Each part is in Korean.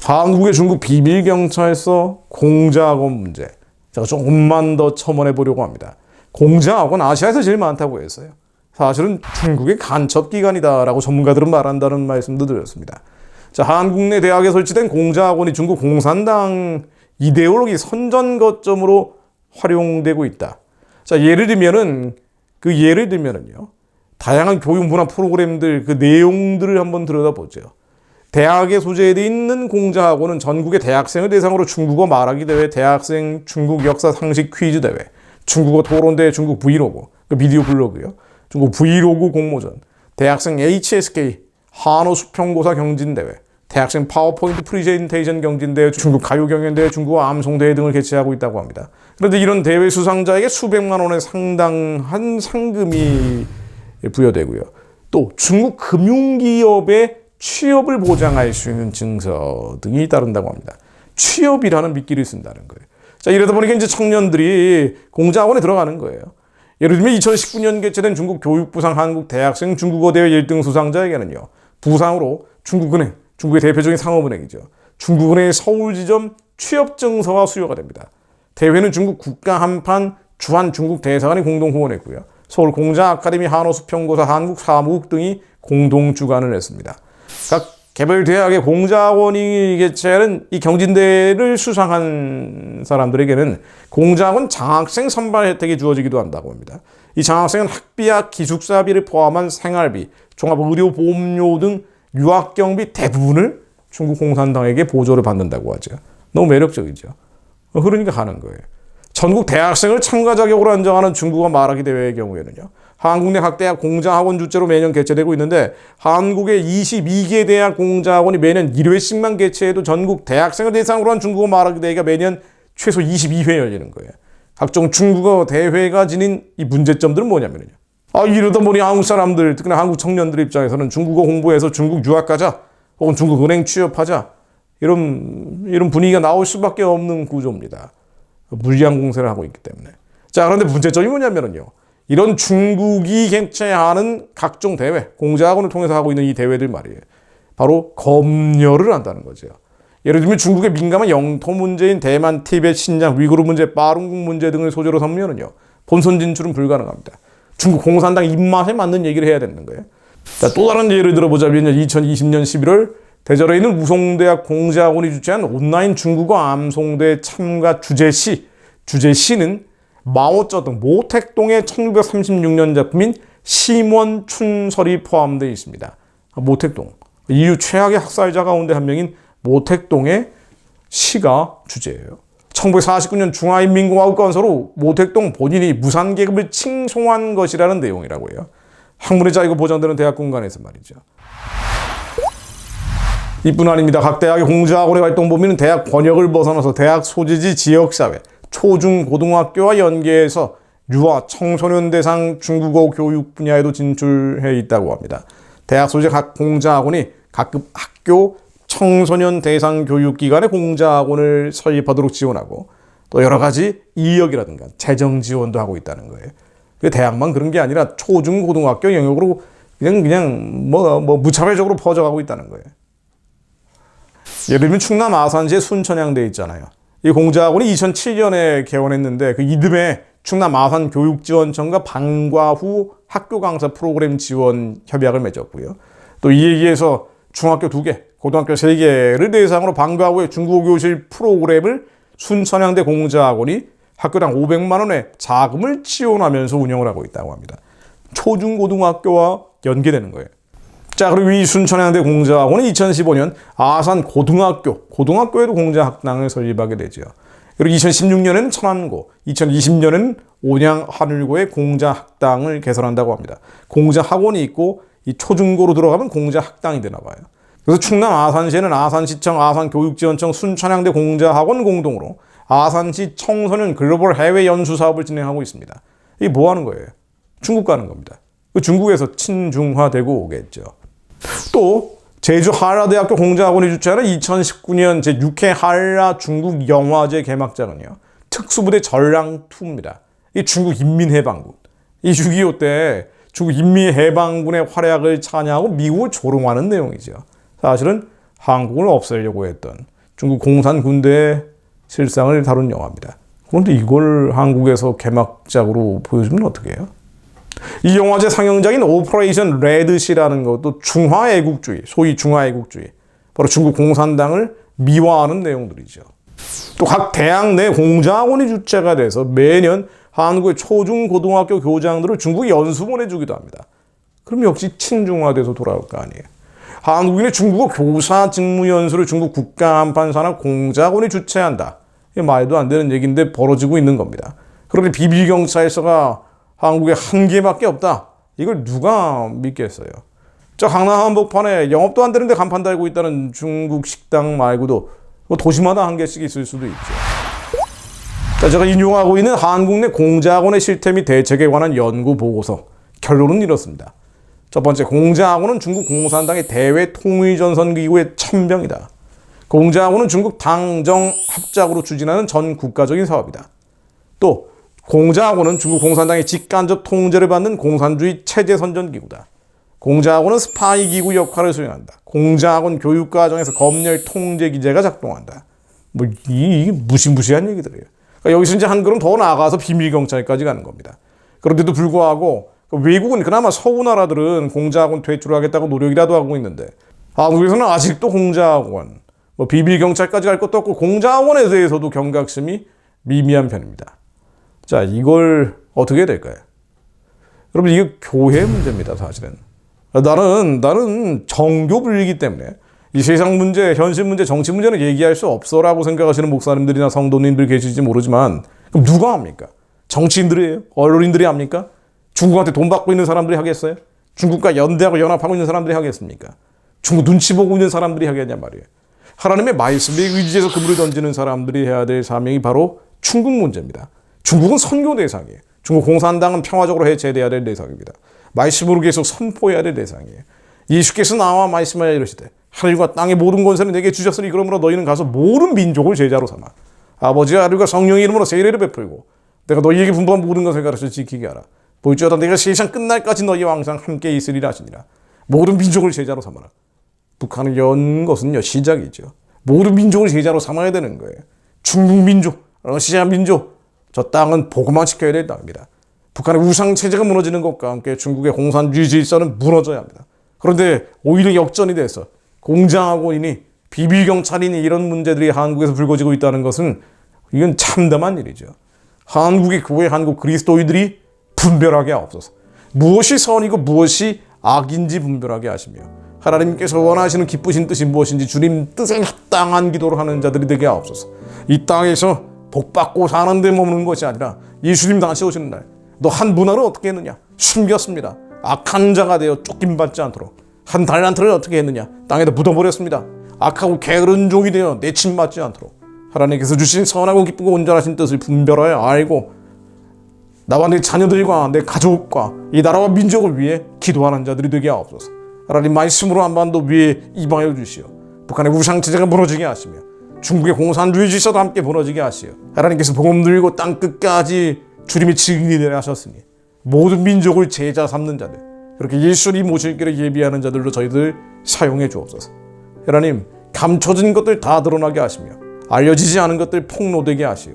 한국의 중국 비밀경찰서 공자학원 문제. 제가 조금만 더 첨언해 보려고 합니다. 공자학원 아시아에서 제일 많다고 했어요. 사실은 중국의 간첩기관이다라고 전문가들은 말한다는 말씀도 드렸습니다. 자, 한국 내 대학에 설치된 공자학원이 중국 공산당 이데올로기 선전 거점으로 활용되고 있다. 자, 예를 들면은요. 다양한 교육 문화 프로그램들 그 내용들을 한번 들여다보죠. 대학에 소재되어 있는 공자학원은 전국의 대학생을 대상으로 중국어 말하기 대회, 대학생 중국 역사 상식 퀴즈 대회, 중국어 토론대회, 중국 브이로그, 그 비디오 블로그요. 중국 브이로그 공모전, 대학생 HSK 한어 수평고사 경진대회, 대학생 파워포인트 프리젠테이션 경진대회, 중국 가요경연대회, 중국어 암송대회 등을 개최하고 있다고 합니다. 그런데 이런 대회 수상자에게 수백만 원에 상당한 상금이 부여되고요. 또 중국 금융기업의 취업을 보장할 수 있는 증서 등이 따른다고 합니다. 취업이라는 미끼를 쓴다는 거예요. 자, 이러다 보니까 이제 청년들이 공자학원에 들어가는 거예요. 예를 들면 2019년 개최된 중국 교육부상 한국 대학생 중국어 대회 1등 수상자에게는요. 부상으로 중국은행, 중국의 대표적인 상업은행이죠. 중국은행의 서울지점 취업증서가 수여가 됩니다. 대회는 중국 국가한판 주한 중국 대사관이 공동 후원했고요. 서울 공자아카데미 한어수평고사 한국사무국 등이 공동 주관을 했습니다. 각 개별 대학의 공자학원이 개최하는 이 경진대회를 수상한 사람들에게는 공자학원 장학생 선발 혜택이 주어지기도 한다고 합니다. 이 장학생은 학비와 기숙사비를 포함한 생활비, 종합의료보험료 등 유학경비 대부분을 중국 공산당에게 보조를 받는다고 하죠. 너무 매력적이죠. 그러니까 가는 거예요. 전국 대학생을 참가 자격으로 안정하는 중국어 말하기 대회의 경우에는요. 한국 내 각 대학 공자학원 주최로 매년 개최되고 있는데 한국의 22개 대학 공자학원이 매년 1회씩만 개최해도 전국 대학생을 대상으로 한 중국어 말하기 대회가 매년 최소 22회 열리는 거예요. 각종 중국어 대회가 지닌 이 문제점들은 뭐냐면요. 이러다 보니 한국 사람들, 특히나 한국 청년들 입장에서는 중국어 공부해서 중국 유학 가자, 혹은 중국 은행 취업하자, 이런 분위기가 나올 수밖에 없는 구조입니다. 물리학 공세를 하고 있기 때문에. 자, 그런데 문제점이 뭐냐면요. 이런 중국이 개최하는 각종 대회, 공자학원을 통해서 하고 있는 이 대회들 말이에요. 바로 검열을 한다는 거죠. 예를 들면 중국의 민감한 영토 문제인 대만, 티베트, 신장, 위구르 문제, 빠룬국 문제 등을 소재로 삼으면요. 본선 진출은 불가능합니다. 중국 공산당 입맛에 맞는 얘기를 해야 되는 거예요. 자, 또 다른 예를 들어보자면 2020년 11월 대전에 있는 우송대학 공자학원이 주최한 온라인 중국어 암송대 참가 주제시는 마오쩌둥 모택동의 1936년 작품인 심원춘설이 포함되어 있습니다. 모택동, 인류 최악의 학살자 가운데 한 명인 모택동의 시가 주제예요. 1949년 중화인민공화국 건설 후 모택동 본인이 무산계급을 칭송한 것이라는 내용이라고 해요. 학문의 자유가 보장되는 대학 공간에서 말이죠. 이뿐 아닙니다. 각 대학의 공자학원의 활동 범위는 대학 권역을 벗어나서 대학 소재지 지역사회, 초중 고등학교와 연계해서 유아 청소년 대상 중국어 교육 분야에도 진출해 있다고 합니다. 대학 소재 각 공자학원이 각급 학교 청소년 대상 교육기관의 공자학원을 설립하도록 지원하고 또 여러 가지 이력이라든가 재정 지원도 하고 있다는 거예요. 대학만 그런 게 아니라 초중 고등학교 영역으로 그냥 무차별적으로 퍼져가고 있다는 거예요. 예를 들면 충남 아산시의 순천향대 있잖아요. 이 공자학원이 2007년에 개원했는데 그 이듬해 충남 아산 교육지원청과 방과 후 학교 강사 프로그램 지원 협약을 맺었고요. 또 이에 의해서 중학교 2개, 고등학교 3개를 대상으로 방과 후의 중국어 교실 프로그램을 순천향대 공자학원이 학교당 500만 원의 자금을 지원하면서 운영을 하고 있다고 합니다. 초중고등학교와 연계되는 거예요. 자, 그리고 이 순천향대 공자학원은 2015년 아산 고등학교에도 공자학당을 설립하게 되죠. 그리고 2016년에는 천안고, 2020년에는 온양 하늘고에 공자학당을 개설한다고 합니다. 공자학원이 있고 이 초중고로 들어가면 공자학당이 되나 봐요. 그래서 충남 아산시에는 아산시청, 아산교육지원청, 순천향대 공자학원 공동으로 아산시 청소년 글로벌 해외 연수 사업을 진행하고 있습니다. 이게 뭐 하는 거예요? 중국 가는 겁니다. 중국에서 친중화되고 오겠죠. 또 제주 한라대학교 공자학원이 주최하는 2019년 제6회 한라 중국 영화제 개막작은요. 특수부대 전랑2입니다. 이 중국 인민해방군. 이 6.25 때 중국 인민해방군의 활약을 찬양하고 미국을 조롱하는 내용이죠. 사실은 한국을 없애려고 했던 중국 공산 군대의 실상을 다룬 영화입니다. 그런데 이걸 한국에서 개막작으로 보여주면 어떻게 해요? 이 영화제 상영작인 오퍼레이션 레드시라는 것도 중화애국주의, 소위 중화애국주의, 바로 중국 공산당을 미화하는 내용들이죠. 또 각 대학 내 공자학원이 주체가 돼서 매년 한국의 초중 고등학교 교장들을 중국에 연수 보내주기도 합니다. 그럼 역시 친중화돼서 돌아올 거 아니에요. 한국인의 중국어 교사 직무 연수를 중국 국가한판사나 공자학원이 주최한다. 이게 말도 안 되는 얘기인데 벌어지고 있는 겁니다. 그런데 비비경찰서가 한국에 한 개밖에 없다. 이걸 누가 믿겠어요? 저 강남 한복판에 영업도 안 되는데 간판 달고 있다는 중국 식당 말고도 도시마다 한 개씩 있을 수도 있죠. 자, 제가 인용하고 있는 한국 내 공자학원의 실태 및 대책에 관한 연구 보고서. 결론은 이렇습니다. 첫 번째, 공자학원은 중국 공산당의 대외 통일전선기구의 천병이다. 공자학원은 중국 당정 합작으로 추진하는 전 국가적인 사업이다. 또 공자학원은 중국 공산당의 직간접 통제를 받는 공산주의 체제 선전기구다. 공자학원은 스파이 기구 역할을 수행한다. 공자학원 교육과정에서 검열 통제 기제가 작동한다. 뭐 이게 무시무시한 얘기들이에요. 그러니까 여기서 이제 한 걸음 더 나아가서 비밀경찰까지 가는 겁니다. 그런데도 불구하고 외국은 그나마 서구 나라들은 공자학원 퇴출을 하겠다고 노력이라도 하고 있는데 한국에서는 아직도 공자학원, 비밀경찰까지 갈 것도 없고 공자학원에 대해서도 경각심이 미미한 편입니다. 자, 이걸 어떻게 해야 될까요? 여러분, 이게 교회 문제입니다, 사실은. 나는 정교불이기 때문에 이 세상 문제, 현실 문제, 정치 문제는 얘기할 수 없어라고 생각하시는 목사님들이나 성도님들 계실지 모르지만 그럼 누가 합니까? 정치인들이에요? 언론인들이 합니까? 중국한테 돈 받고 있는 사람들이 하겠어요? 중국과 연대하고 연합하고 있는 사람들이 하겠습니까? 중국 눈치 보고 있는 사람들이 하겠냐 말이에요. 하나님의 말씀에 의지해서 그물을 던지는 사람들이 해야 될 사명이 바로 중국 문제입니다. 중국은 선교 대상이에요. 중국 공산당은 평화적으로 해체돼야 될 대상입니다. 말씀으로 계속 선포해야 될 대상이에요. 예수께서 나와 말씀하여 이르시되 하늘과 땅의 모든 권세를 내게 주셨으니 그러므로 너희는 가서 모든 민족을 제자로 삼아 아버지와 아들과 성령의 이름으로 세례를 베풀고 내가 너희에게 분부한 모든 것을 가르쳐 지키게 하라. 볼지어다 내가 세상 끝날까지 너희와 항상 함께 있으리라 하시니라. 모든 민족을 제자로 삼아라. 북한을 연 것은요, 시작이죠. 모든 민족을 제자로 삼아야 되는 거예요. 중국 민족, 러시아 민족, 저 땅은 복음화 시켜야 될 땅입니다. 북한의 우상체제가 무너지는 것과 함께 중국의 공산주의 질서는 무너져야 합니다. 그런데 오히려 역전이 돼서 공자학원이니 비밀경찰이니 이런 문제들이 한국에서 불거지고 있다는 것은 이건 참담한 일이죠. 한국의 교회, 한국 그리스도인들이 분별하게 하옵소서. 무엇이 선이고 무엇이 악인지 분별하게 하시며 하나님께서 원하시는 기쁘신 뜻이 무엇인지 주님 뜻에 합당한 기도를 하는 자들이 되게 하옵소서. 이 땅에서 복받고 사는 데 머무는 것이 아니라 예수님 다시 오시는 날 너 한 문화를 어떻게 했느냐? 숨겼습니다. 악한 자가 되어 쫓김받지 않도록. 한 달란트를 어떻게 했느냐? 땅에다 묻어버렸습니다. 악하고 게으른 종이 되어 내침받지 않도록. 하나님께서 주신 선하고 기쁘고 온전하신 뜻을 분별하여 알고 나와 내 자녀들과 내 가족과 이 나라와 민족을 위해 기도하는 자들이 되게 하옵소서. 하나님 말씀으로 한반도 위에 임하여 주시오. 북한의 우상체제가 무너지게 하시며 중국의 공산주의 질서도 함께 무너지게 하시오. 하나님께서 복음 들고 땅끝까지 주님의 증인이 되라 하셨으니 모든 민족을 제자 삼는 자들, 그렇게 예수님 오실 길을 예비하는 자들로 저희들 사용해 주옵소서. 하나님, 감춰진 것들 다 드러나게 하시며 알려지지 않은 것들 폭로되게 하시오.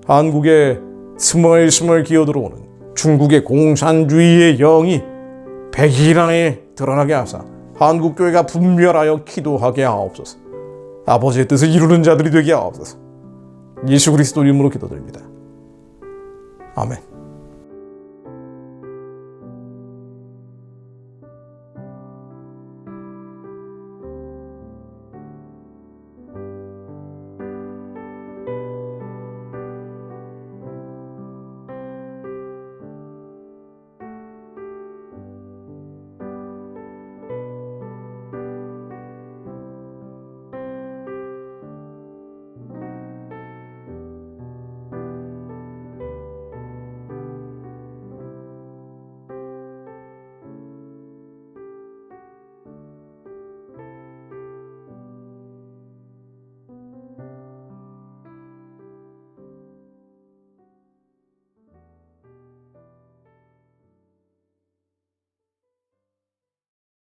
한국에 스멀스멀 기어들어오는 중국의 공산주의의 영이 백일 안에 드러나게 하사 한국교회가 분별하여 기도하게 하옵소서. 아버지의 뜻을 이루는 자들이 되게 하옵소서. 예수 그리스도 이름으로 기도드립니다. 아멘.